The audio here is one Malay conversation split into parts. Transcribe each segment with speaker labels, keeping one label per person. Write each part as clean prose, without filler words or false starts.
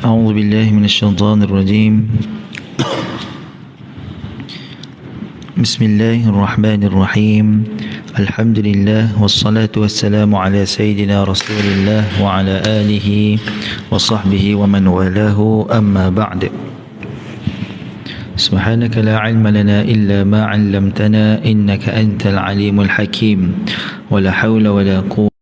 Speaker 1: أعوذ بالله من الشيطان الرجيم. بسم الله الرحمن الرحيم. الحمد لله والصلاة والسلام على سيدنا رسول الله وعلى آله وصحبه ومن والاه، أما بعد. سبحانك لا علم لنا إلا ما علمتنا إنك أنت العليم الحكيم. ولا حول ولا قوة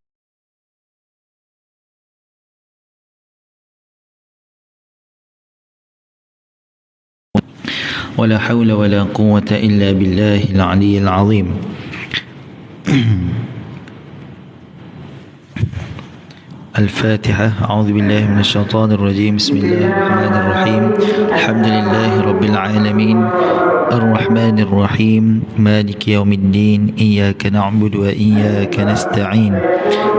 Speaker 1: ولا قوة إلا بالله العلي العظيم. الفاتحة. أعوذ بالله من الشيطان الرجيم. بسم الله الرحمن الرحيم. الحمد لله رب العالمين الرحمن الرحيم مالك يوم الدين إياك نعبد وإياك نستعين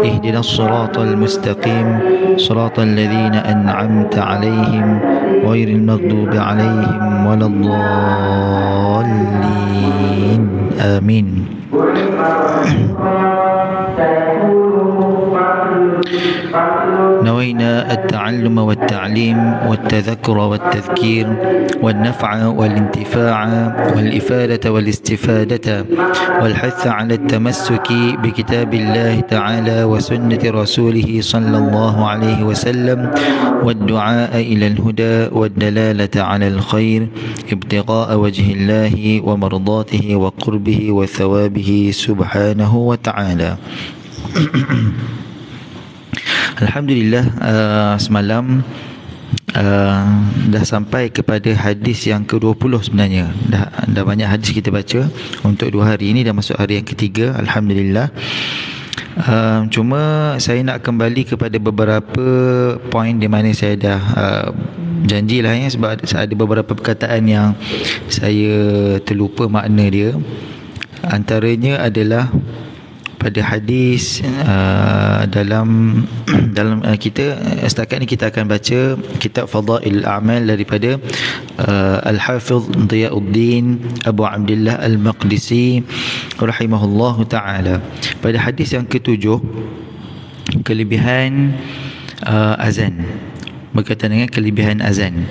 Speaker 1: اهدنا الصراط المستقيم صراط الذين أنعمت عليهم غير المغضوب عليهم ولا الضالين آمين. نوينا التعلم والتعليم والتذكر والتذكير والنفع والانتفاع والإفادة والاستفادة والحث على التمسك بكتاب الله تعالى وسنة رسوله صلى الله عليه وسلم والدعاء إلى الهدى والدلالة على الخير ابتغاء وجه الله ومرضاته وقربه وثوابه سبحانه وتعالى. Alhamdulillah, semalam dah sampai kepada hadis yang ke-20 sebenarnya. Dah banyak hadis kita baca untuk 2 hari ini, dah masuk hari yang ketiga. Alhamdulillah. Cuma saya nak kembali kepada beberapa poin di mana saya dah janjilah ya, sebab ada beberapa perkataan yang saya terlupa makna dia. Antaranya adalah pada hadis dalam kita setakat ni kita akan baca kitab Fadail A'mal daripada Al-Hafiz Dhiyauddin Abu Abdullah Al-Maqdisi rahimahullahu taala. Pada hadis yang ke-7, kelebihan azan, berkaitan dengan kelebihan azan,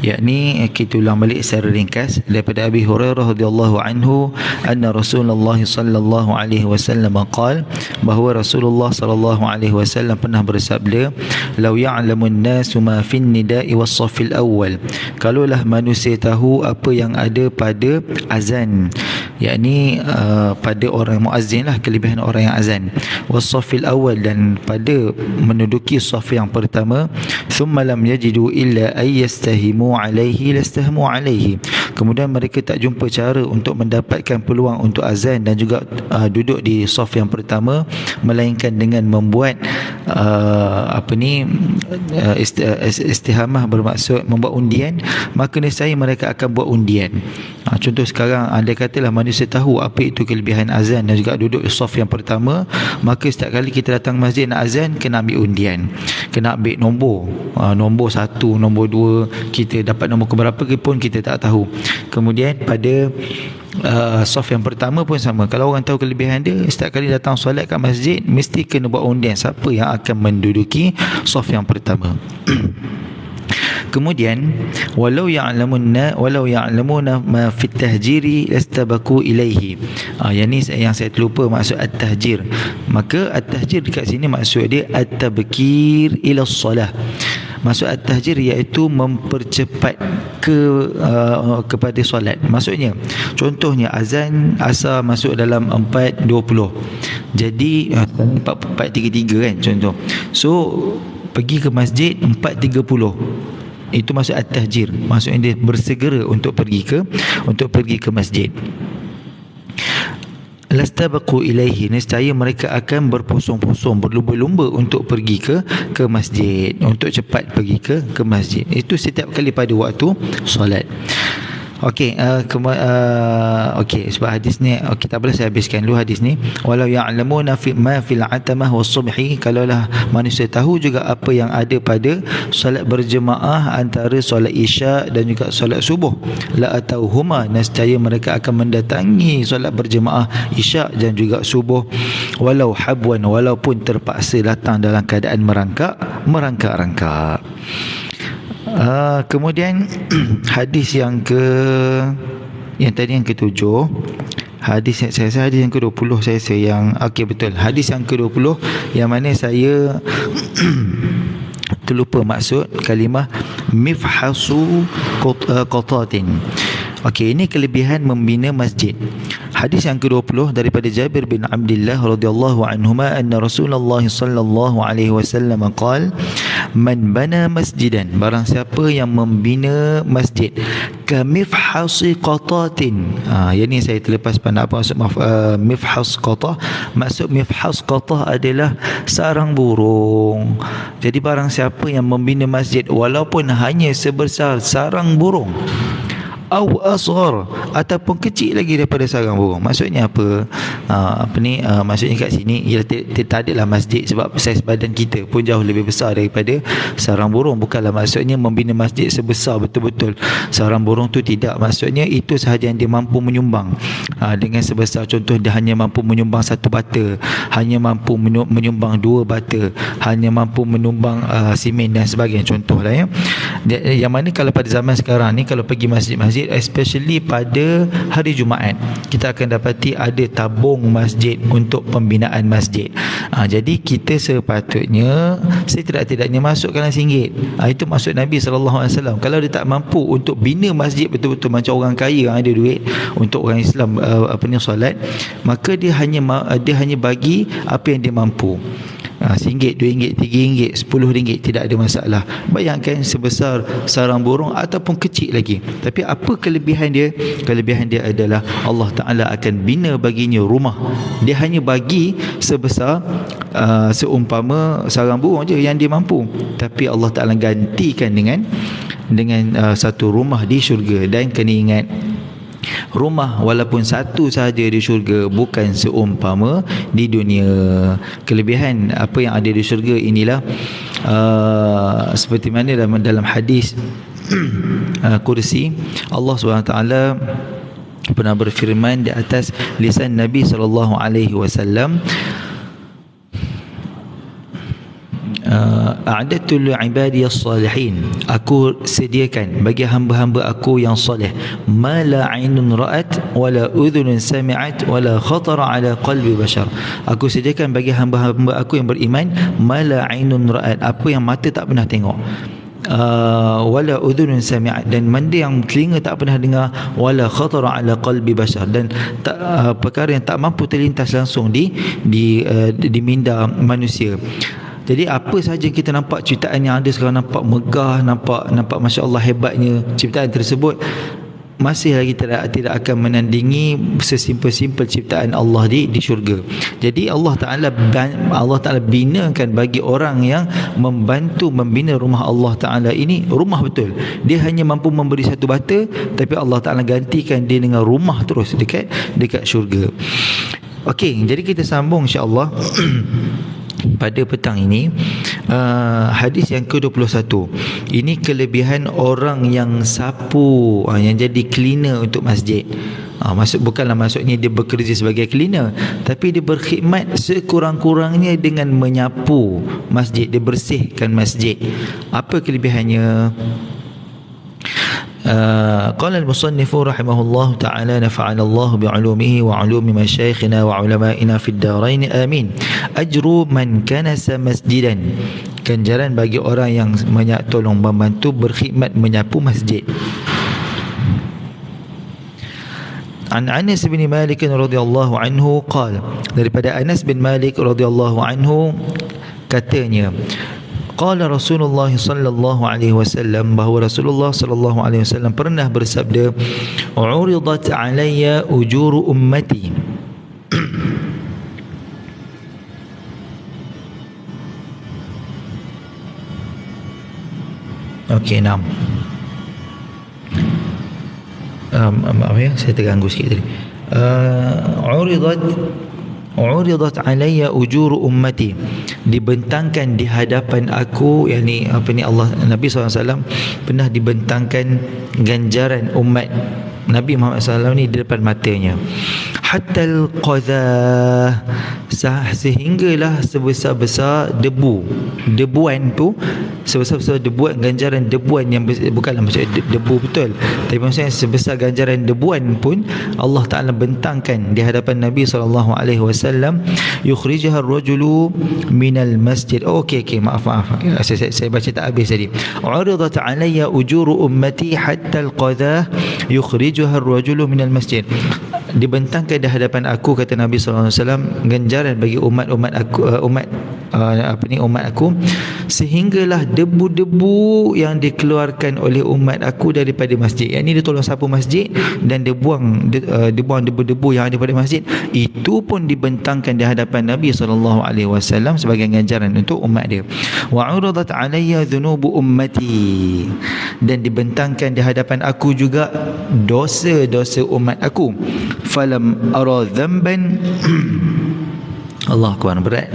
Speaker 1: yakni kita ulang balik secara ringkas daripada Abi Hurairah radhiyallahu anhu anna Rasulullah sallallahu alaihi wasallam qala, bahawa Rasulullah sallallahu alaihi wasallam pernah bersabda, law ya'lamun nasu ma fin nida'i was-saffil awwal, kalaulah manusia tahu apa yang ada pada azan, yakni pada orang muazzin lah, kelebihan orang yang azan, was-saffil awwal, dan pada menduduki saf yang pertama, thumma lam yajidu illa ay yastahimu alaihi lastahmu alaihi, kemudian mereka tak jumpa cara untuk mendapatkan peluang untuk azan dan juga duduk di saf yang pertama, melainkan dengan membuat istihamah, bermaksud membuat undian, maka nescaya mereka akan buat undian. Contoh sekarang, andai katalah manusia tahu apa itu kelebihan azan dan juga duduk di saf yang pertama, maka setiap kali kita datang masjid nak azan, kena ambil undian, kena ambil nombor 1, nombor 2, kita dapat nombor keberapa pun kita tak tahu. Kemudian pada saf yang pertama pun sama, kalau orang tahu kelebihan dia, setiap kali datang solat kat masjid mesti kena buat undian siapa yang akan menduduki saf yang pertama. Kemudian walau ya'lamuna ma fit tahjiri lastabaku ilaihi. Yang ni yang saya terlupa maksud at-tahjir. Maka at-tahjir dekat sini maksud dia at-tabkir ila solah. Maksud at-tahjir iaitu mempercepat kepada solat. Maksudnya, contohnya azan asar masuk dalam 4.20. Jadi 4.33 kan contoh. So pergi ke masjid 4.30. Itu maksud at-tahjir. Maksudnya dia bersegera untuk pergi ke masjid. Lastabaqu ilaihi, nescaya mereka akan berposong-posong, berlumba-lumba untuk pergi ke masjid, untuk cepat pergi ke masjid. Itu setiap kali pada waktu solat. Okey, sebab hadis ni tak boleh saya habiskan dulu hadis ni. Walau ya'lamuna ma fil atamah was-subhi, kalaulah manusia tahu juga apa yang ada pada solat berjemaah antara solat isyak dan juga solat subuh, la atauhuma, nescaya mereka akan mendatangi solat berjemaah isyak dan juga subuh, walau habwan, walaupun terpaksa datang dalam keadaan merangkak-rangkak. Kemudian hadis yang tadi yang ke-7, hadis saya rasa hadis yang ke-20 saya rasa yang okey betul. Hadis yang ke-20 yang mana saya terlupa maksud kalimah mifhasu qatatin. Okey, ini kelebihan membina masjid. Hadis yang ke-20 daripada Jabir bin Abdullah radhiyallahu anhuma anna Rasulullah sallallahu alaihi wasallam qala man bana masjidan, barang siapa yang membina masjid kamifhasi qatatin. Yang ni saya terlepas pandang apa maksud mifhas qatah. Maksud mifhas qatah adalah sarang burung. Jadi barang siapa yang membina masjid walaupun hanya sebesar sarang burung, au asghar, ataupun kecil lagi daripada sarang burung. Maksudnya apa? Maksudnya kat sini ialah tak adalah masjid sebab saiz badan kita pun jauh lebih besar daripada sarang burung. Bukanlah maksudnya membina masjid sebesar betul-betul sarang burung tu, tidak. Maksudnya itu sahaja yang dia mampu menyumbang. Dengan sebesar contoh dia hanya mampu menyumbang 1 bata, hanya mampu menyumbang 2 bata, hanya mampu menyumbang simen dan sebagainya, contohlah ya. Yang mana kalau pada zaman sekarang ni kalau pergi masjid-masjid, especially pada hari Jumaat, kita akan dapati ada tabung masjid untuk pembinaan masjid. Jadi kita sepatutnya setidak-tidaknya masukkan RM1. Itu maksud Nabi SAW. Kalau dia tak mampu untuk bina masjid betul-betul macam orang kaya yang ada duit untuk orang Islam solat, maka dia hanya bagi apa yang dia mampu. RM1, RM2, RM3, RM10, tidak ada masalah. Bayangkan sebesar sarang burung ataupun kecil lagi. Tapi apa kelebihan dia? Kelebihan dia adalah Allah Ta'ala akan bina baginya rumah. Dia hanya bagi sebesar seumpama sarang burung je yang dia mampu, tapi Allah Ta'ala gantikan dengan satu rumah di syurga. Dan kena ingat, rumah walaupun satu sahaja di syurga bukan seumpama di dunia. Kelebihan apa yang ada di syurga inilah seperti mana dalam hadis kursi, Allah SWT pernah berfirman di atas lisan Nabi SAW, a'adatu li'ibadiyas salihin, aku sediakan bagi hamba-hamba aku yang soleh, ma la 'ainun ra'at wala udhunun sami'at wala khatara 'ala qalbi bashar. Aku sediakan bagi hamba-hamba aku yang beriman ma la 'ainun ra'at, apa yang mata tak pernah tengok, wala udhunun sami'at, dan manda yang telinga tak pernah dengar, wala khatara 'ala qalbi bashar, dan perkara yang tak mampu terlintas langsung di minda manusia. Jadi apa sahaja kita nampak ciptaan yang ada sekarang, nampak megah, nampak masya-Allah hebatnya ciptaan tersebut, masih lagi tidak akan menandingi sesimpel-simpel ciptaan Allah di syurga. Jadi Allah Ta'ala binakan bagi orang yang membantu membina rumah Allah Ta'ala ini rumah betul. Dia hanya mampu memberi 1 bata, tapi Allah Ta'ala gantikan dia dengan rumah terus dekat syurga. Okey, jadi kita sambung insya-Allah pada petang ini. Hadis yang ke-21, ini kelebihan orang yang sapu, yang jadi cleaner untuk masjid. Bukanlah maksudnya dia bekerja sebagai cleaner, tapi dia berkhidmat sekurang-kurangnya dengan menyapu masjid, dia bersihkan masjid. Apa kelebihannya? قال المصنف رحمه الله تعالى نفعنا الله بعلومه وعلوم مشايخنا وعلمائنا في الدارين آمين. أجر من كنس مسجدا, ganjaran bagi orang yang tolong membantu berkhidmat menyapu masjid. An Anas bin Malik radhiyallahu anhu qala, daripada Anas bin Malik radhiyallahu anhu katanya, qala Rasulullah sallallahu alaihi wasallam, bahawa Rasulullah sallallahu alaihi wasallam pernah bersabda, uridat alayya ujuru ummati. Okey, enam. Apa ya, saya terganggu sikit tadi. Uridat alayya ujuru ummati, dibentangkan di hadapan aku, yakni Allah, Nabi SAW pernah dibentangkan ganjaran umat Nabi Muhammad SAW ni di depan matanya. Hatta al-qadha, sehinggalah sebesar-besar debuan tu sebesar debuan, ganjaran debuan yang bukanlah macam debu betul, tapi maksudnya sebesar ganjaran debuan pun Allah Ta'ala bentangkan di hadapan Nabi SAW. Yukhrijaha ar-rajulu minal masjid. Okey, maaf, saya baca tak habis tadi. Uridat alayya ujuru ummati hatta al-qadah yukhrijaha ar-rajulu minal masjid. Dibentangkan di hadapan aku, kata Nabi SAW, ganjaran bagi umat aku, sehinggalah debu-debu yang dikeluarkan oleh umat aku daripada masjid. Yang ini dia tolong sapu masjid dan dia buang debu-debu yang ada pada masjid, itu pun dibentangkan di hadapan Nabi SAW sebagai ganjaran untuk umat dia. Wa uradat alayya dhunubu ummati, dan dibentangkan di hadapan aku juga dosa-dosa umat aku. Falam ara dhanban Allah Akbar, berat,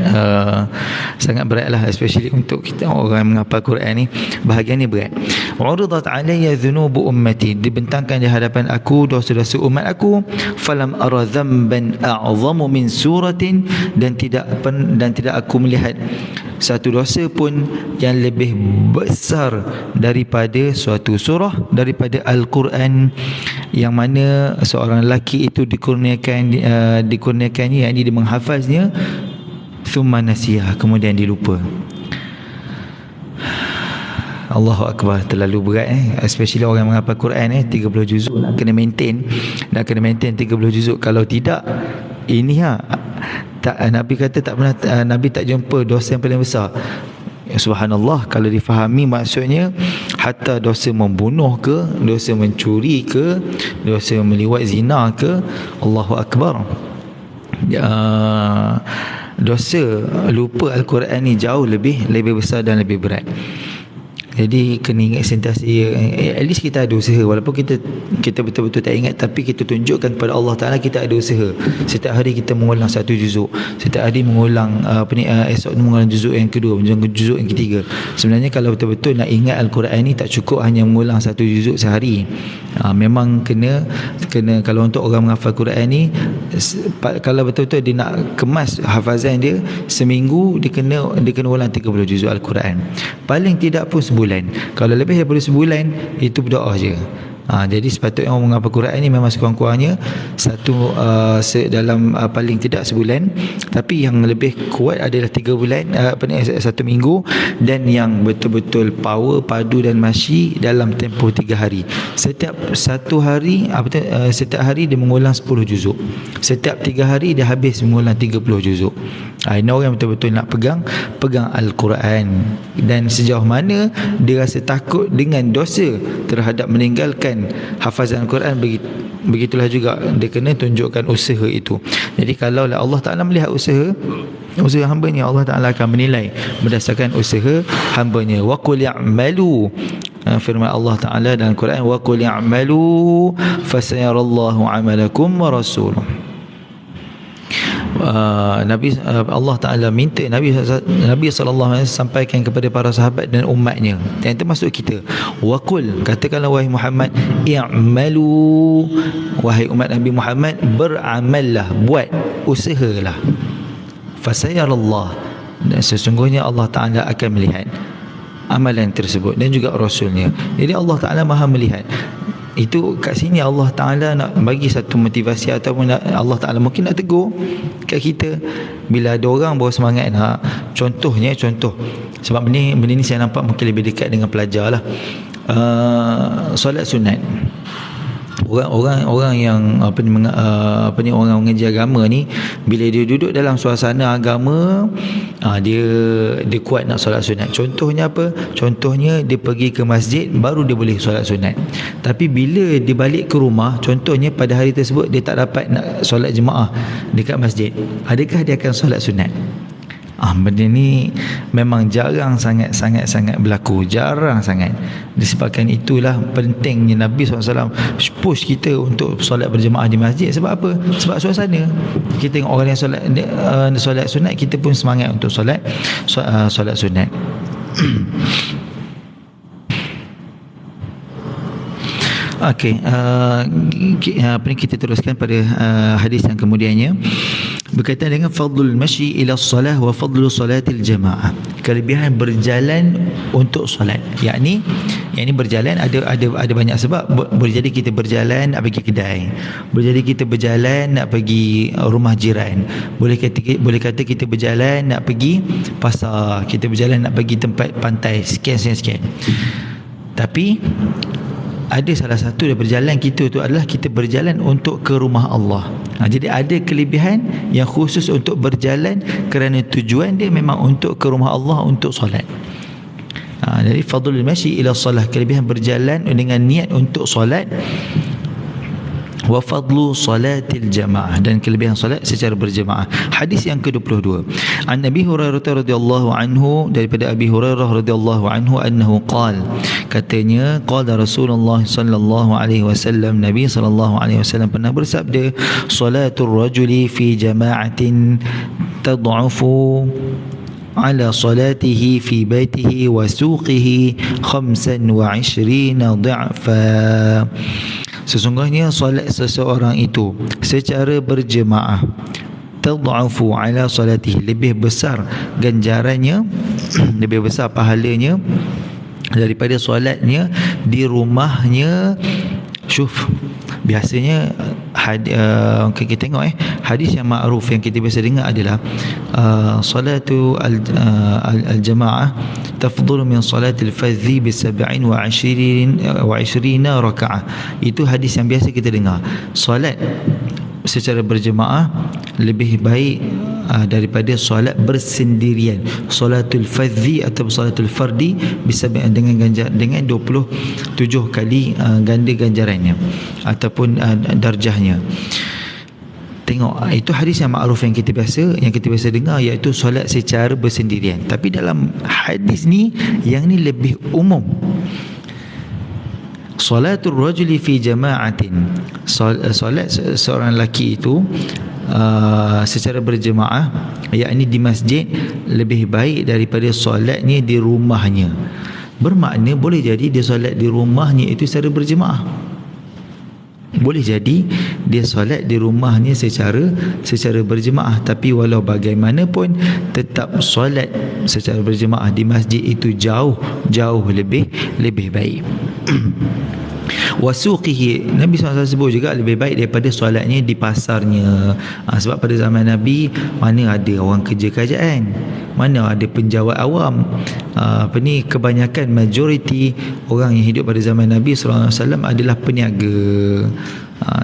Speaker 1: sangat berat lah, especially untuk kita orang menghafal Quran ni. Bahagian ni berat. Uridat alayya dhunubu ummati, dibentangkan di hadapan aku dosa-dosa umat aku. Falam ara dhanban a'zamu min suratin, dan tidak aku melihat satu dosa pun yang lebih besar daripada suatu surah daripada Al-Quran, yang mana seorang lelaki itu dikurniakannya, yakni dia menghafaznya, thumma nasiyah, kemudian dilupa. Allahu Akbar, terlalu berat especially orang menghafal Quran 30 juzuk nak kena maintain 30 juzuk. Kalau tidak, ini Nabi kata tak pernah, Nabi tak jumpa dosa yang paling besar. Subhanallah, kalau difahami maksudnya, hatta dosa membunuh ke, dosa mencuri ke, dosa meliwat zina ke, Allahu Akbar, dosa lupa Al-Quran ni jauh lebih besar dan lebih berat. Jadi kena ingat sentiasa, at least kita ada usaha, walaupun kita betul-betul tak ingat, tapi kita tunjukkan kepada Allah Ta'ala kita ada usaha. Setiap hari kita mengulang satu juzuk, setiap hari mengulang esok mengulang juzuk yang kedua, juzuk yang ketiga. Sebenarnya kalau betul-betul nak ingat Al-Quran ni, tak cukup hanya mengulang satu juzuk sehari. Memang kena kalau untuk orang menghafal Quran ni, kalau betul-betul dia nak kemas hafazan dia, seminggu dia kena ulang 30 juzuk Al-Quran, paling tidak pun sebulan. Kalau lebih daripada sebulan, itu berdoa je. Jadi sepatutnya orang menghafal Quran ni memang sekurang-kurangnya dalam paling tidak sebulan, tapi yang lebih kuat adalah 3 bulan, 1 minggu, dan yang betul-betul power, padu dan masyi dalam tempoh 3 hari. Setiap hari dia mengulang 10 juzuk. Setiap 3 hari dia habis mengulang 30 juzuk. Ini orang betul-betul nak pegang Al-Quran, dan sejauh mana dia rasa takut dengan dosa terhadap meninggalkan hafazan Al-Quran, begitulah juga dia kena tunjukkan usaha itu. Jadi kalau Allah Ta'ala melihat usaha hamba-Nya, Allah Ta'ala akan menilai berdasarkan usaha hamba-Nya. Wa qul ya'malu, firman Allah Ta'ala dalam Quran, wa qul ya'malu fasayarallahu 'amalakum wa rasuluh. Allah Ta'ala minta Nabi SAW sampaikan kepada para sahabat dan umatnya, yang termasuk kita, waqul, katakanlah wahai Muhammad, i'malu, wahai umat Nabi Muhammad, beramallah, buat usahalah, fasayarallah, dan sesungguhnya Allah Ta'ala akan melihat amalan tersebut, dan juga Rasulnya. Jadi Allah Ta'ala maha melihat. Itu kat sini Allah Ta'ala nak bagi satu motivasi, ataupun Allah Ta'ala mungkin nak tegur kat kita bila ada orang bawa semangat. Contoh sebab benda ni saya nampak mungkin lebih dekat dengan pelajar lah. Solat sunat, orang yang orang mengaji agama ni, bila dia duduk dalam suasana agama, dia kuat nak solat sunat. Contohnya apa? Contohnya dia pergi ke masjid baru dia boleh solat sunat. Tapi bila dia balik ke rumah, contohnya pada hari tersebut dia tak dapat nak solat jemaah dekat masjid, adakah dia akan solat sunat? Benda ni memang jarang sangat berlaku, jarang sangat. Disebabkan itulah pentingnya Nabi SAW push kita untuk solat berjemaah di masjid. Sebab apa? Sebab suasana. Kita tengok orang yang solat sunat, kita pun semangat untuk solat sunat. Okey, apa ni, kita teruskan pada hadis yang kemudiannya berkaitan dengan fadlul masyi ila solah wa fadlu salatil jamaah, kelebihan berjalan untuk solat. Yakni berjalan ada banyak sebab. Boleh jadi kita berjalan nak pergi kedai, boleh jadi kita berjalan nak pergi rumah jiran, boleh kata kita berjalan nak pergi pasar, kita berjalan nak pergi tempat pantai, sekian. Tapi ada salah satu daripada jalan kita tu adalah kita berjalan untuk ke rumah Allah. Jadi ada kelebihan yang khusus untuk berjalan kerana tujuan dia memang untuk ke rumah Allah, untuk solat. Jadi fadlul masyi ila solah, kelebihan berjalan dengan niat untuk solat. Wa fadlu salatil jamaah, dan kelebihan solat secara berjemaah. Hadis yang ke-22, an Abi Hurairah radhiyallahu anhu, daripada Abi Hurairah radhiyallahu anhu annahu qala, katanya qala Rasulullah sallallahu alaihi wasallam, Nabi sallallahu alaihi wasallam pernah bersabda, salatul rajuli fi jama'atin tad'ufu ala salatihi fi baitihi wa suqihi 25 dha'fa. Sesungguhnya solat seseorang itu secara berjemaah, tad'afu ala salatihi, lebih besar ganjarannya, lebih besar pahalanya daripada solatnya di rumahnya. Syuf, biasanya kita tengok hadis yang ma'ruf yang kita biasa dengar adalah salatu al-jamaah tafdhulu min salatil fadhi bi 27 rakaah. Itu hadis yang biasa kita dengar. Solat secara berjemaah lebih baik daripada solat bersendirian, solatul fadhi atau solatul fardi, bisa dengan 27 kali ganda ganjarannya ataupun darjahnya. Tengok, itu hadis yang ma'ruf yang kita biasa dengar, iaitu solat secara bersendirian. Tapi dalam hadis ni, yang ni lebih umum. Salatul rajuli fi jama'atin, solat seorang lelaki itu secara berjemaah, yakni di masjid, lebih baik daripada solatnya di rumahnya. Bermakna boleh jadi dia solat di rumahnya itu secara berjemaah, boleh jadi dia solat di rumahnya secara berjemaah, tapi walau bagaimanapun tetap solat secara berjemaah di masjid itu jauh lebih baik. Wasuqihi, Nabi SAW sebut juga lebih baik daripada solatnya di pasarnya. Sebab pada zaman Nabi, mana ada orang kerja kerajaan, mana ada penjawat awam. Kebanyakan majoriti orang yang hidup pada zaman Nabi SAW adalah peniaga.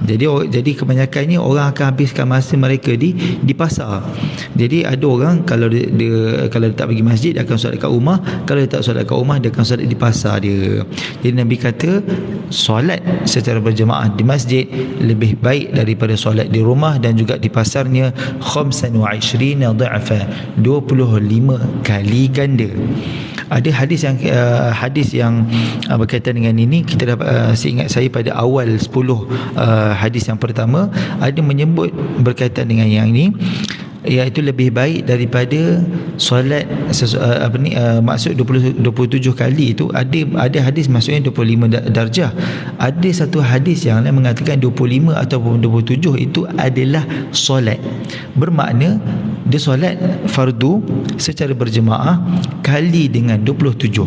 Speaker 1: Jadi kebanyakannya orang akan habiskan masa mereka di pasar. Jadi ada orang kalau dia tak pergi masjid, dia akan solat kat rumah. Kalau dia tak solat kat rumah, dia akan solat di pasar dia. Jadi Nabi kata solat secara berjemaah di masjid lebih baik daripada solat di rumah dan juga di pasarnya 25 dha'fa, 25 kali ganda. Ada hadis yang berkaitan dengan ini. Kita dapat, seingat saya pada awal 10 hadis yang pertama, ada menyebut berkaitan dengan yang ini, iaitu lebih baik daripada solat maksud 27 kali itu. Ada hadis maksudnya 25 darjah. Ada satu hadis yang lain mengatakan 25 ataupun 27 itu adalah solat. Bermakna dia solat fardu secara berjemaah kali dengan 27.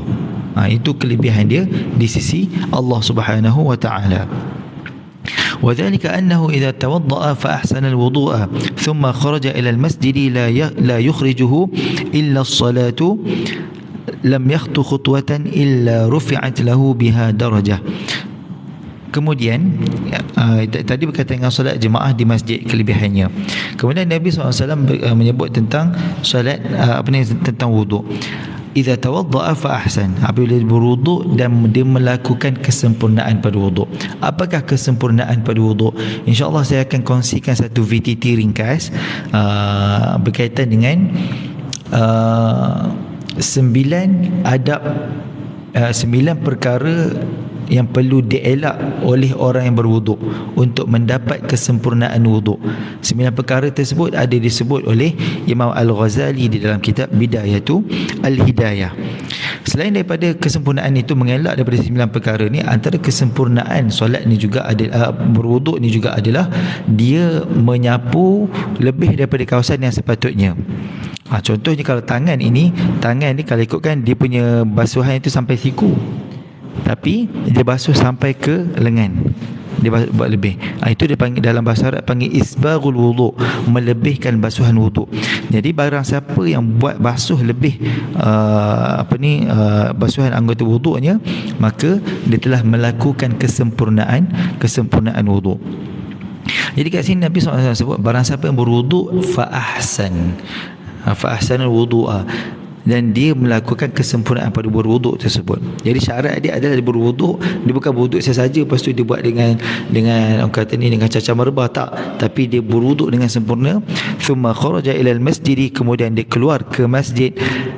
Speaker 1: Itu kelebihan dia di sisi Allah Subhanahu wa taala. وذلك أنه إذا توضأ فأحسن الوضوء ثم خرج إلى المسجد لا يخرجه إلا الصلاة لم يخطو خطوة إلا رفعت له بها درجة. Kemudian tadi berkaitan dengan solat jemaah di masjid, kelebihannya. Kemudian Nabi SAW menyebut tentang solat tentang wuduk. Idza tawadda'a fa ahsan, apabila berwuduk dan dia melakukan kesempurnaan pada wuduk. Apakah kesempurnaan pada wuduk? InsyaAllah saya akan kongsikan satu VTT ringkas berkaitan dengan 9 adab, 9 perkara yang perlu dielak oleh orang yang berwuduk untuk mendapat kesempurnaan wuduk. 9 perkara tersebut ada disebut oleh Imam Al-Ghazali di dalam kitab Bidayatu Al-Hidayah. Selain daripada kesempurnaan itu, mengelak daripada 9 perkara ni, antara kesempurnaan solat ni juga ada, berwuduk ni juga adalah dia menyapu lebih daripada kawasan yang sepatutnya. Contohnya kalau tangan ni kalau ikutkan dia punya basuhan itu sampai siku, tapi dia basuh sampai ke lengan, dia buat lebih. Itu dia panggil, dalam bahasa Arab panggil isbaghul wuduk, melebihkan basuhan wuduk. Jadi barang siapa yang buat basuh lebih basuhan anggota wuduknya, maka dia telah melakukan kesempurnaan wuduk. Jadi kat sini Nabi SAW sebut, barang siapa yang berwuduk fa ahsanul wudu'a, dan dia melakukan kesempurnaan pada berwuduk tersebut. Jadi syarat dia adalah dia berwuduk, dia bukan berwuduk saja lepas tu dia buat dengan orang kata ni dengan cacah merbah, tak, tapi dia berwuduk dengan sempurna. Thumma kharaja ila al-masjid, kemudian dia keluar ke masjid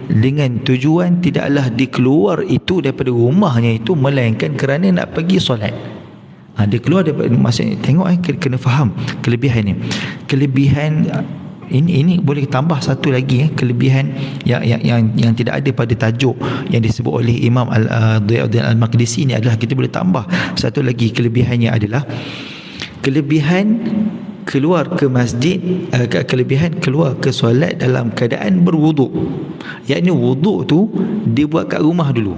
Speaker 1: dengan tujuan tidaklah dia keluar itu daripada rumahnya itu melainkan kerana nak pergi solat. Dia keluar daripada, maksudnya tengok kena faham kelebihan ni. Kelebihan ini boleh tambah satu lagi kelebihan yang tidak ada pada tajuk yang disebut oleh Imam Diyauddin Al-Maqdisi ni, adalah kita boleh tambah satu lagi kelebihannya adalah kelebihan keluar ke masjid, kelebihan keluar ke solat dalam keadaan berwuduk. Yakni wuduk tu dia buat kat rumah dulu.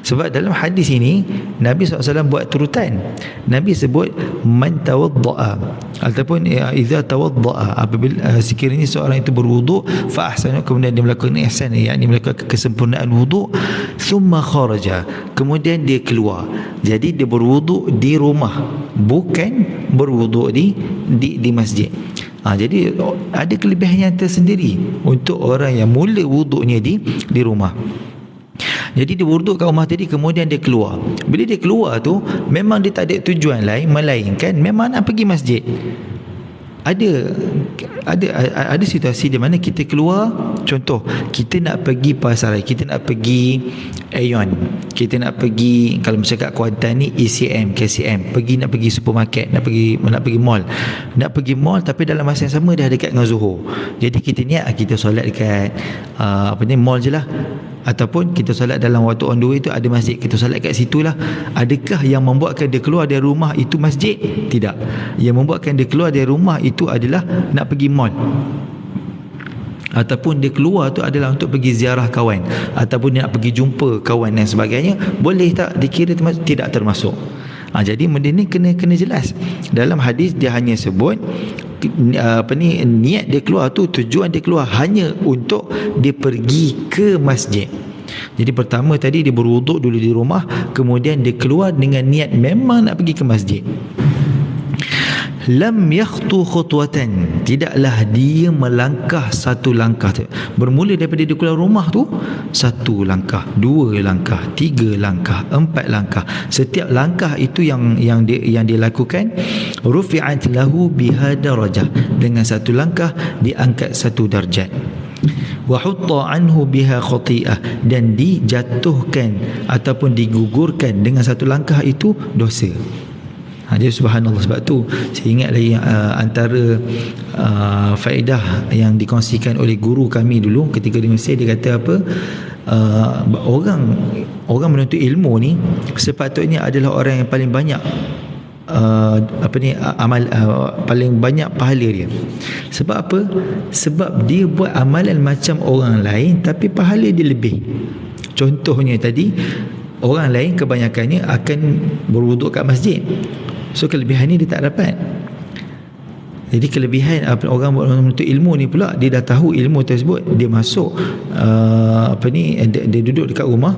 Speaker 1: Sebab dalam hadis ini Nabi SAW buat turutan. Nabi sebut man tawadda'a, ataupun idza tawadda'a, apabila sekiranya seorang itu berwuduk, fa ahsanu, kemudian dia melakukan ihsan, yakni melakukan kesempurnaan wuduk, thumma kharaja, kemudian dia keluar. Jadi dia berwuduk di rumah, bukan berwuduk di masjid. Jadi ada kelebihan yang tersendiri untuk orang yang mula wuduknya di rumah. Jadi dia wuduk kat rumah tadi, kemudian dia keluar. Bila dia keluar tu, memang dia tak ada tujuan lain melainkan memang nak pergi masjid. Ada situasi di mana kita keluar, contoh kita nak pergi pasaran, kita nak pergi Aeon, kita nak pergi, kalau macam kat Kuantan ni ECM, KCM, nak pergi supermarket, nak pergi mall, tapi dalam masa yang sama dah dekat dengan Zuhur. Jadi kita niat kita solat dekat mall je lah, ataupun kita solat dalam waktu on the way tu ada masjid, kita solat kat situ lah. Adakah yang membuatkan dia keluar dari rumah itu masjid? Tidak. Yang membuatkan dia keluar dari rumah itu adalah nak pergi mall, ataupun dia keluar tu adalah untuk pergi ziarah kawan, ataupun dia nak pergi jumpa kawan dan sebagainya. Boleh tak dikira termasuk? Tidak termasuk. Jadi benda ni kena jelas. Dalam hadis dia hanya sebut niat dia keluar tu, tujuan dia keluar hanya untuk dia pergi ke masjid. Jadi pertama tadi dia berwuduk dulu di rumah, kemudian dia keluar dengan niat memang nak pergi ke masjid. Lam yakhtu khutwatan, tidaklah dia melangkah satu langkah. Bermula daripada dia keluar rumah tu, 1 langkah, 2 langkah, 3 langkah, 4 langkah. Setiap langkah itu yang dia lakukan, rufi'at lahu biha darajah, dengan 1 langkah diangkat 1 darjat. Wa hutta anhu biha khati'ah, dan dijatuhkan ataupun digugurkan dengan 1 langkah itu dosa. Jadi subhanallah, sebab tu saya ingat lagi antara faedah yang dikongsikan oleh guru kami dulu ketika di Mesir. Dia kata apa, orang menuntut ilmu ni sepatutnya adalah orang yang paling banyak paling banyak pahala dia. Sebab apa? Sebab dia buat amalan macam orang lain tapi pahala dia lebih. Contohnya tadi, orang lain kebanyakannya akan berwuduk kat masjid, so kelebihan ni dia tak dapat. Jadi kelebihan orang menuntut ilmu ni pula, dia dah tahu ilmu tersebut, dia masuk dia duduk dekat rumah,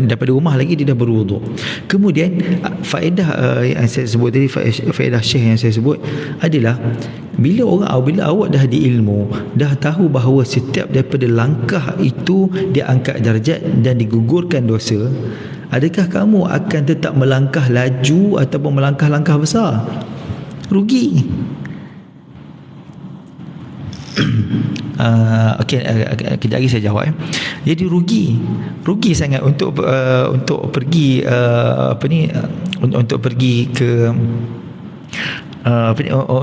Speaker 1: daripada rumah lagi dia dah berwuduk. Kemudian faedah yang saya sebut tadi, faedah syekh yang saya sebut adalah bila awak dah diilmu, dah tahu bahawa setiap daripada langkah itu dia angkat darjat dan digugurkan dosa, adakah kamu akan tetap melangkah laju ataupun melangkah-langkah besar? Rugi. Kejap lagi saya jawab. Jadi rugi sangat untuk pergi untuk pergi ke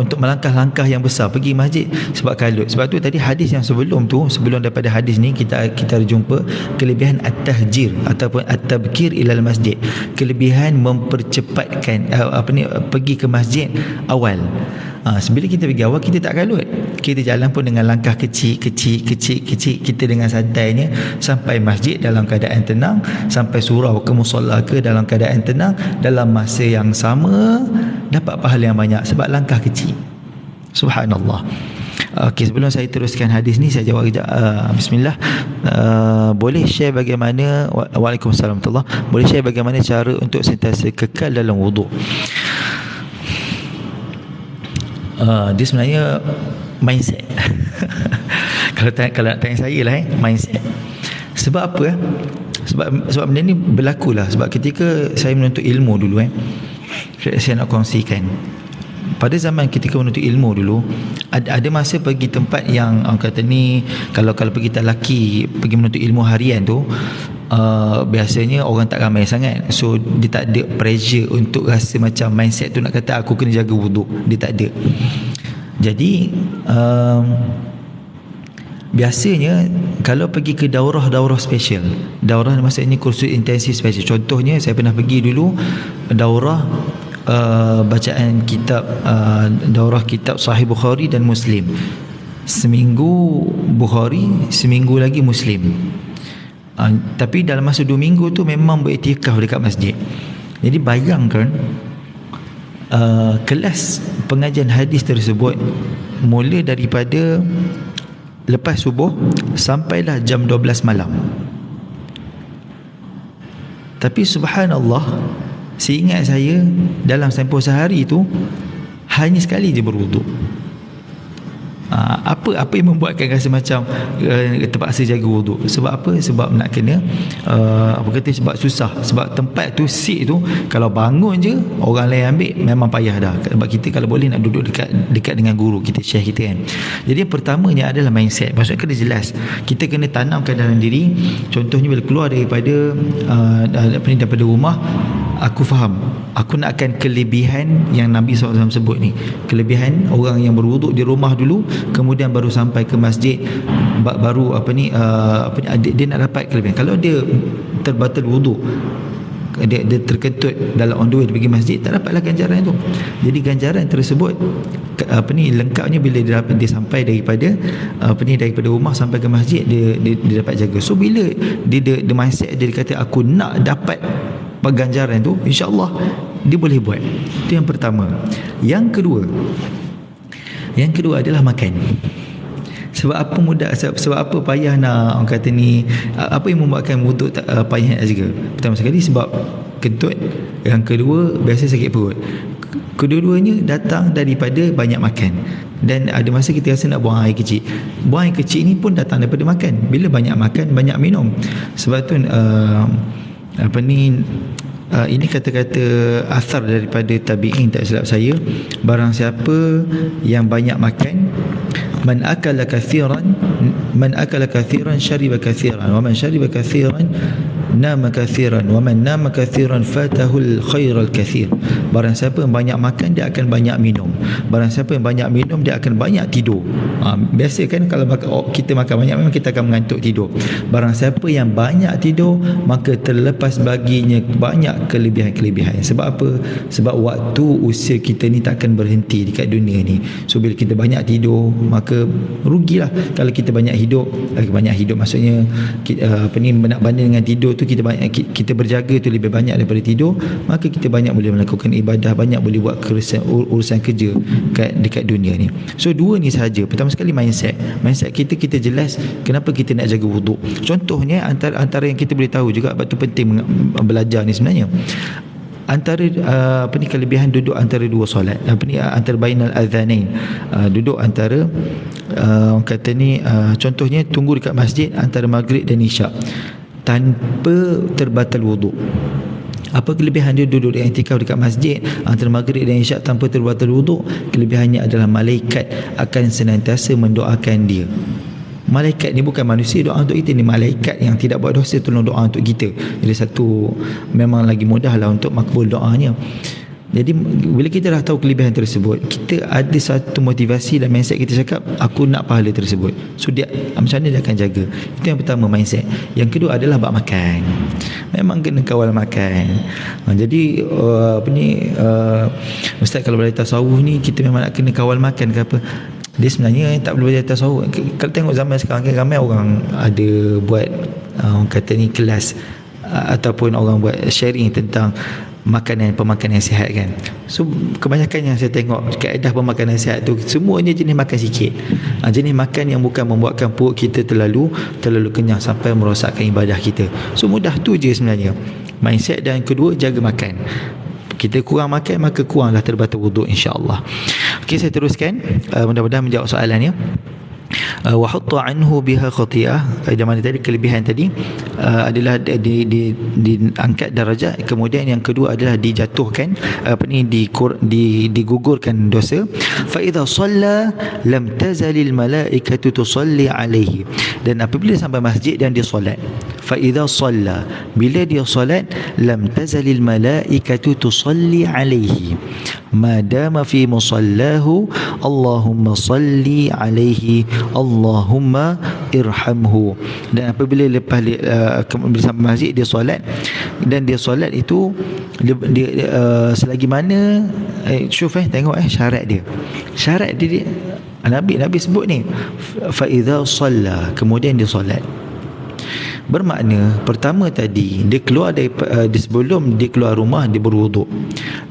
Speaker 1: untuk melangkah-langkah yang besar pergi masjid sebab kalut. Sebab tu tadi hadis yang sebelum daripada hadis ni kita jumpa kelebihan at-tahjir ataupun at-tabkir ilal masjid, kelebihan mempercepatkan pergi ke masjid awal. Sebila kita pergi awal, kita tak kalut, kita jalan pun dengan langkah kecil, kita dengan santainya sampai masjid dalam keadaan tenang, sampai surau ke musalla ke dalam keadaan tenang, dalam masa yang sama dapat pahala yang banyak sebab langkah kecil. Subhanallah. Okey, sebelum saya teruskan hadis ni, saya jawab kejap. Bismillah. Boleh share bagaimana, Waalaikumsalam warahmatullahi, boleh share bagaimana cara untuk sentiasa kekal dalam wuduk? Dia sebenarnya mindset. Kalau nak tanya saya lah, mindset. Sebab apa? Sebab benda ni berlaku lah. Sebab ketika saya menuntut ilmu dulu, saya nak kongsikan, pada zaman ketika menuntut ilmu dulu, ada masa pergi tempat yang orang kata ni, kalau pergi tak lelaki pergi menuntut ilmu harian tu, biasanya orang tak ramai sangat, so dia tak ada pressure untuk rasa macam mindset tu nak kata aku kena jaga wuduk, dia tak ada. Jadi biasanya kalau pergi ke daurah special, daurah maksudnya kursus intensif special. Contohnya saya pernah pergi dulu daurah bacaan kitab, daurah kitab Sahih Bukhari dan Muslim. Seminggu Bukhari, seminggu lagi Muslim. Tapi dalam masa 2 minggu tu memang beriktikaf dekat masjid. Jadi bayangkan kelas pengajian hadis tersebut mula daripada lepas subuh sampailah jam 12 malam. Tapi subhanallah, seingat saya dalam tempoh sehari tu hanya sekali je berwuduk. Apa yang membuatkan rasa macam terpaksa jaga wuduk? Sebab apa? Sebab nak kena sebab susah. Sebab tempat tu, seat tu, kalau bangun je orang lain ambil, memang payah dah. Sebab kita kalau boleh nak duduk dekat dengan guru kita, syekh kita kan. Jadi yang pertamanya adalah mindset. Maksudnya kena jelas, kita kena tanamkan dalam diri. Contohnya bila keluar daripada daripada rumah, aku faham, aku nakkan kelebihan yang Nabi SAW sebut ni, kelebihan orang yang berwuduk di rumah dulu, kemudian baru sampai ke masjid, baru dia nak dapat kelebihan. Kalau dia terbatal wuduk, dia terkentut dalam on the way dia pergi masjid, tak dapatlah ganjaran tu. Jadi ganjaran tersebut lengkapnya bila dia sampai daripada daripada rumah sampai ke masjid, dia dapat jaga. So bila dia mindset dia kata aku nak dapat ganjaran tu, insya-Allah dia boleh buat. Itu yang pertama. Yang kedua adalah makan. Sebab apa payah nak, orang kata ni, apa yang membuatkan wuduk payah nak jaga? Pertama sekali sebab kentut, yang kedua biasa sakit perut. Kedua-duanya datang daripada banyak makan. Dan ada masa kita rasa nak buang air kecil. Buang air kecil ni pun datang daripada makan. Bila banyak makan, banyak minum. Sebab tu ini kata-kata asar daripada tabi'in, tak silap saya, barang siapa yang banyak makan, man akala kathiran syariba kathiran, wa man syariba kathiran nama kathiran, wa man nama kathiran fatahul khairal kathir. Barang siapa yang banyak makan, dia akan banyak minum. Barang siapa yang banyak minum, dia akan banyak tidur. Biasa kan kalau kita makan banyak, memang kita akan mengantuk, tidur. Barang siapa yang banyak tidur, maka terlepas baginya banyak kelebihan-kelebihan. Sebab apa? Sebab waktu usia kita ni takkan berhenti dekat dunia ni. So bila kita banyak tidur, maka rugilah. Kalau kita banyak hidup maksudnya nak banding dengan tidur tu, kita berjaga tu lebih banyak daripada tidur, maka kita banyak boleh melakukan ibadah, banyak boleh buat urusan kerja dekat dunia ni. So dua ni sahaja. Pertama sekali mindset kita jelas kenapa kita nak jaga wuduk. Contohnya antara yang kita boleh tahu juga, sebab tu penting belajar ni sebenarnya, antara kelebihan duduk antara dua solat, antara bainal adhanain, duduk antara orang kata ni, contohnya tunggu dekat masjid antara maghrib dan isyak tanpa terbatal wuduk. Apa kelebihan dia duduk di i'tikaf dekat masjid antara maghrib dan isyak tanpa terbatal wuduk? Kelebihannya adalah malaikat akan senantiasa mendoakan dia. Malaikat ni bukan manusia doa untuk kita, ni malaikat yang tidak buat dosa tolong doa untuk kita. Jadi satu, memang lagi mudahlah untuk makbul doanya. Jadi bila kita dah tahu kelebihan tersebut, kita ada satu motivasi dan mindset kita cakap, aku nak pahala tersebut. So dia macam mana dia akan jaga? Itu yang pertama, mindset. Yang kedua adalah bab makan. Memang kena kawal makan. Jadi Ustaz, kalau belajar tasawuf ni kita memang nak kena kawal makan ke apa? Dia sebenarnya tak boleh belajar tasawuf. Kalau tengok zaman sekarang kan, ramai orang ada buat orang kata ni kelas ataupun orang buat sharing tentang pemakanan yang sihat kan. So kebanyakan yang saya tengok kaedah pemakanan sihat tu semuanya jenis makan sikit. Jenis makan yang bukan membuatkan perut kita terlalu kenyang sampai merosakkan ibadah kita. So mudah tu je sebenarnya mindset. Dan kedua, jaga makan. Kita kurang makan, maka kuranglah terbatal wuduk, insya-Allah. Okey, saya teruskan, mudah-mudahan menjawab soalannya. Wa hatta anhu biha khati'ah, di mana tadi kelebihan tadi adalah diangkat darajat, kemudian yang kedua adalah dijatuhkan digugurkan dosa. Fa idza shalla lam tazalil malaikatu tusalli alaihi, dan apabila sampai masjid dan dia solat, fa idza shalla, bila dia solat, lam tazalil malaikatu tusalli alaihi ma dama fi musallahu Allahumma salli alaihi Allahumma irhamhu. Dan apabila lepas sampai masjid dia solat, dan dia solat itu selagi mana tengok syarat dia Nabi sebut ni, fa idza shalla, kemudian dia solat. Bermakna pertama tadi dia keluar dari sebelum dia keluar rumah dia berwuduk.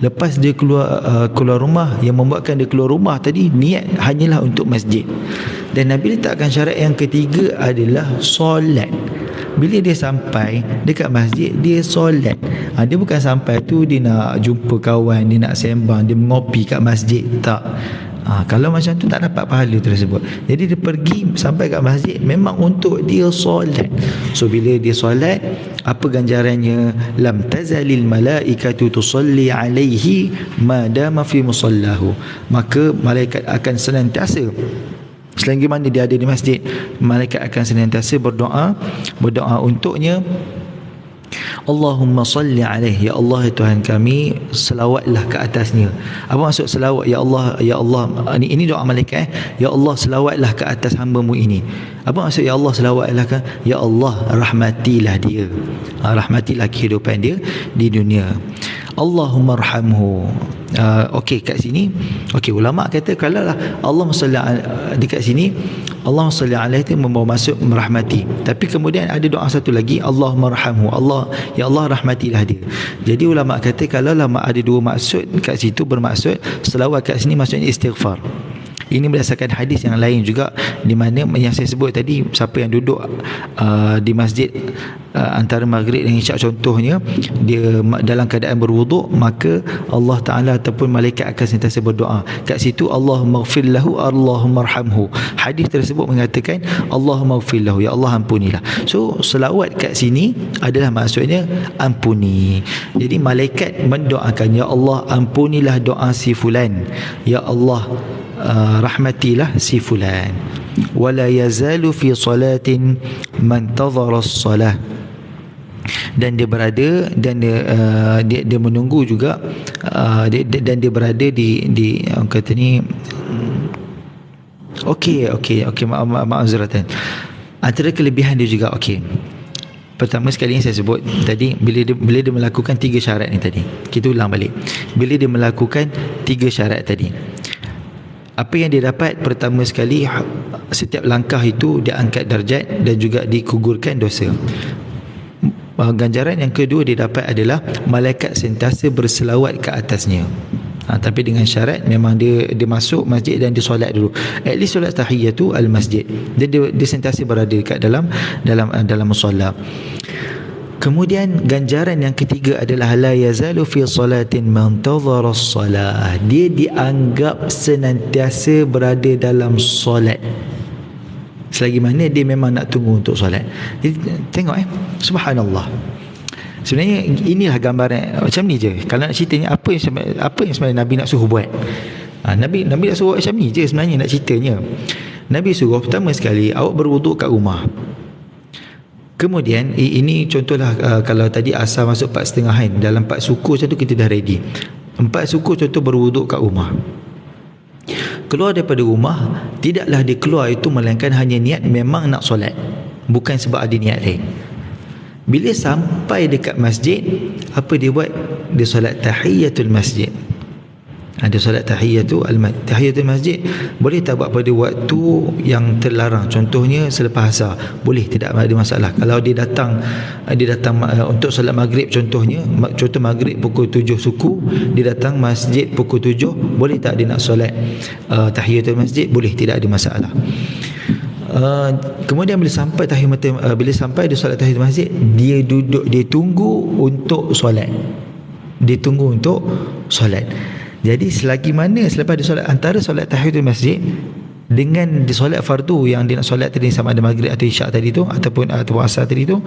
Speaker 1: Lepas dia keluar rumah, yang membuatkan dia keluar rumah tadi niat hanyalah untuk masjid. Dan Nabi letakkan syarat yang ketiga adalah solat. Bila dia sampai dekat masjid, dia solat. Dia bukan sampai tu dia nak jumpa kawan, dia nak sembang, dia mengopi kat masjid, tak. Kalau macam tu tak dapat pahala tersebut. Jadi dia pergi sampai kat masjid memang untuk dia solat. So bila dia solat, apa ganjarannya? Lam tazalil malaikatu tusalli alaihi ma dama fi musallahu, maka malaikat akan senantiasa, selagi mana dia ada di masjid, malaikat akan senantiasa berdoa untuknya. Allahumma salli alaihi, ya Allah Tuhan kami, selawatlah ke atasnya. Apa maksud selawat? Ya Allah ini doa malaikat. Ya Allah, selawatlah ke atas hamba-Mu ini. Apa maksud ya Allah selawatlah ke? Ya Allah, rahmatilah dia, rahmatilah kehidupan dia di dunia. Allahumma arhamhu. Okey, kat sini ulama kata kalau lah Allahumma salli dekat sini Allahumma salli alaihi itu membawa maksud merahmati. Tapi kemudian ada doa satu lagi, Allahumma arhamhu, ya Allah rahmatilah dia. Jadi ulama kata kalau lah ada dua maksud kat situ, bermaksud selawat kat sini maksudnya istighfar. Ini berdasarkan hadis yang lain juga, di mana yang saya sebut tadi, siapa yang duduk di masjid antara maghrib dan isyak contohnya, dia dalam keadaan berwuduk, maka Allah Ta'ala ataupun malaikat akan sentiasa berdoa. Kat situ Allahumma ighfir lahu, Allahumma arhamhu. Hadis tersebut mengatakan Allahumma ighfir lahu, ya Allah ampunilah. So selawat kat sini adalah maksudnya ampuni. Jadi malaikat mendoakan, ya Allah ampunilah doa si fulan, ya Allah rahmatilah si fulan. Wala yazalu fi salatin man tadhara as-salah, dan dia berada dan dia menunggu juga dan dia berada di orang kata ni okey ma'azratan. Antara kelebihan dia juga pertama sekali yang saya sebut tadi, bila dia melakukan 3 syarat ni tadi, kita ulang balik. Bila dia melakukan 3 syarat tadi, apa yang dia dapat? Pertama sekali, setiap langkah itu dia angkat darjat dan juga digugurkan dosa. Ganjaran yang kedua dia dapat adalah malaikat sentiasa berselawat ke atasnya. Tapi dengan syarat memang dia masuk masjid dan dia solat dulu. At least solat tahiyatu al-masjid. Dia sentiasa berada dekat dalam musalla. Kemudian ganjaran yang ketiga adalah la yazalu fi salatin man tadhara as-salah. Dia dianggap senantiasa berada dalam solat selagi mana dia memang nak tunggu untuk solat. Jadi tengok subhanallah. Sebenarnya inilah gambaran macam ni je. Kalau nak ceritanya apa yang sebenarnya Nabi nak suruh buat. Nabi nak suruh macam ni je sebenarnya nak ceritanya. Nabi suruh pertama sekali awak berwuduk kat rumah. Kemudian ini contohlah kalau tadi asal masuk 4.5 dalam 4 suku macam tu kita dah ready. 4 suku contoh berwuduk kat rumah. Keluar daripada rumah, tidaklah dia keluar itu melainkan hanya niat memang nak solat, bukan sebab ada niat lain. Bila sampai dekat masjid, apa dia buat? Dia solat tahiyatul masjid. Dia solat tahiyatul masjid. Boleh tak buat pada waktu yang terlarang, contohnya selepas asar, boleh, tidak ada masalah. Kalau dia datang untuk solat maghrib, contoh maghrib pukul 7 suku, dia datang masjid pukul 7, boleh tak dia nak solat tahiyatul masjid? Boleh, tidak ada masalah. Kemudian bila sampai dia solat tahiyatul masjid, dia duduk, dia tunggu untuk solat. Jadi selagi mana selepas dia solat, antara solat tahiyatul masjid dengan dia solat fardu yang dia nak solat tadi, sama ada maghrib atau isyak tadi tu ataupun asar tadi tu,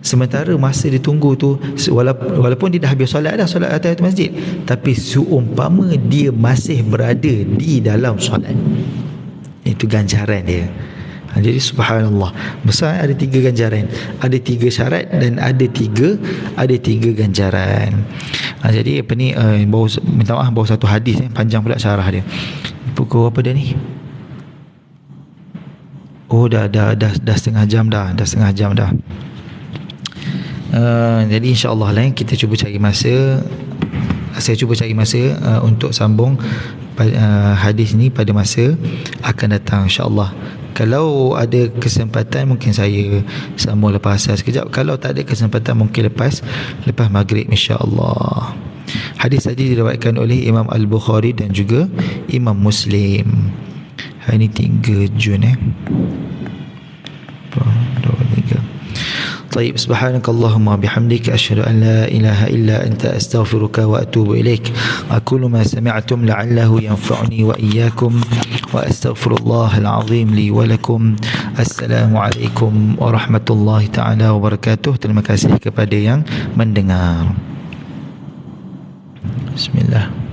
Speaker 1: sementara masa dia tunggu tu, walaupun dia dah habis solat tahiyatul masjid, tapi seumpama dia masih berada di dalam solat, itu ganjaran dia. Jadi subhanallah, besar, ada 3 ganjaran, ada 3 syarat dan ada 3 ganjaran. Jadi apa ni, minta maaf baru satu hadis, panjang pula syarah dia. Pukul apa dah ni? Oh dah setengah jam dah. Jadi insya-Allah lah kita cuba cari masa. Saya cuba cari masa untuk sambung hadis ni pada masa akan datang, insya-Allah. Kalau ada kesempatan mungkin saya sambung lepas asar sekejap. Kalau tak ada kesempatan mungkin lepas maghrib, insya-Allah. Hadis tadi diriwayatkan oleh Imam Al-Bukhari dan juga Imam Muslim. Hari ini 3 Jun طيب سبحانك اللهم وبحمدك أشهد أن لا إله إلا أنت أستغفرك وأتوب إليك. أقول ما سمعتم لعله ينفعني وإياكم وأستغفر الله العظيم لي ولكم. السلام عليكم ورحمة الله تعالى وبركاته. Terima kasih kepada yang mendengar. Bismillah.